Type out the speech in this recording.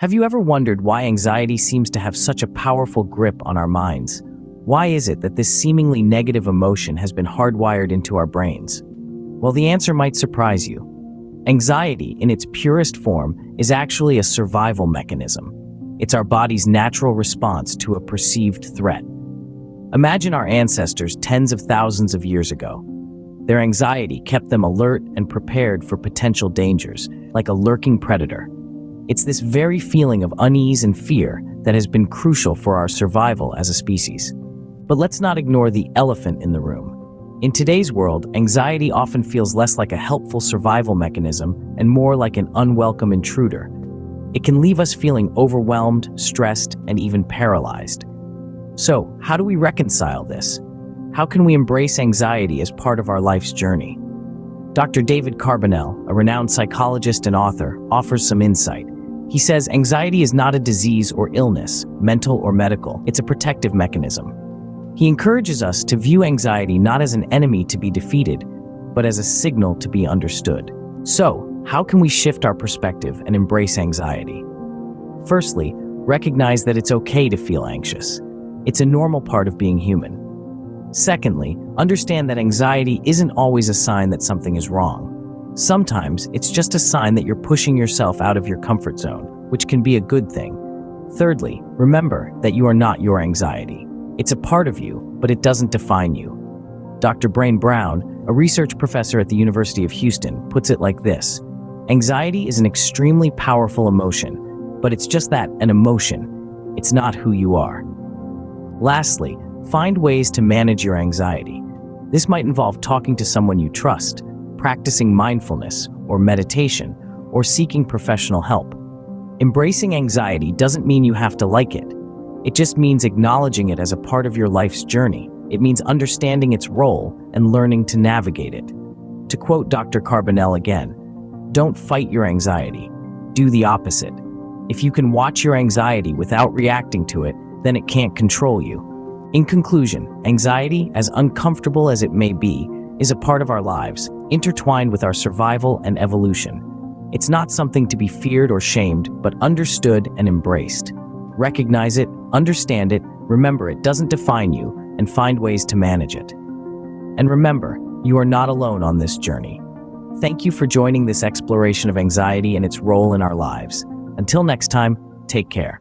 Have you ever wondered why anxiety seems to have such a powerful grip on our minds? Why is it that this seemingly negative emotion has been hardwired into our brains? Well, the answer might surprise you. Anxiety, in its purest form, is actually a survival mechanism. It's our body's natural response to a perceived threat. Imagine our ancestors tens of thousands of years ago. Their anxiety kept them alert and prepared for potential dangers, like a lurking predator. It's this very feeling of unease and fear that has been crucial for our survival as a species. But let's not ignore the elephant in the room. In today's world, anxiety often feels less like a helpful survival mechanism and more like an unwelcome intruder. It can leave us feeling overwhelmed, stressed, and even paralyzed. So, how do we reconcile this? How can we embrace anxiety as part of our life's journey? Dr. David Carbonell, a renowned psychologist and author, offers some insight. He says anxiety is not a disease or illness, mental or medical. It's a protective mechanism. He encourages us to view anxiety not as an enemy to be defeated, but as a signal to be understood. So, how can we shift our perspective and embrace anxiety? Firstly, recognize that it's okay to feel anxious. It's a normal part of being human. Secondly, understand that anxiety isn't always a sign that something is wrong. Sometimes it's just a sign that you're pushing yourself out of your comfort zone, which can be a good thing. Thirdly, remember that you are not your anxiety. It's a part of you, but it doesn't define you. Dr. Brain Brown, a research professor at the University of Houston, puts it like this: anxiety is an extremely powerful emotion, but it's just that, an emotion. It's not who you are. Lastly, find ways to manage your anxiety. This might involve talking to someone you trust, practicing mindfulness or meditation, or seeking professional help. Embracing anxiety doesn't mean you have to like it. It just means acknowledging it as a part of your life's journey. It means understanding its role and learning to navigate it. To quote Dr. Carbonell again, "Don't fight your anxiety. Do the opposite. If you can watch your anxiety without reacting to it, then it can't control you." In conclusion, anxiety, as uncomfortable as it may be, is a part of our lives, intertwined with our survival and evolution. It's not something to be feared or shamed, but understood and embraced. Recognize it, understand it, remember it doesn't define you, and find ways to manage it. And remember, you are not alone on this journey. Thank you for joining this exploration of anxiety and its role in our lives. Until next time, take care.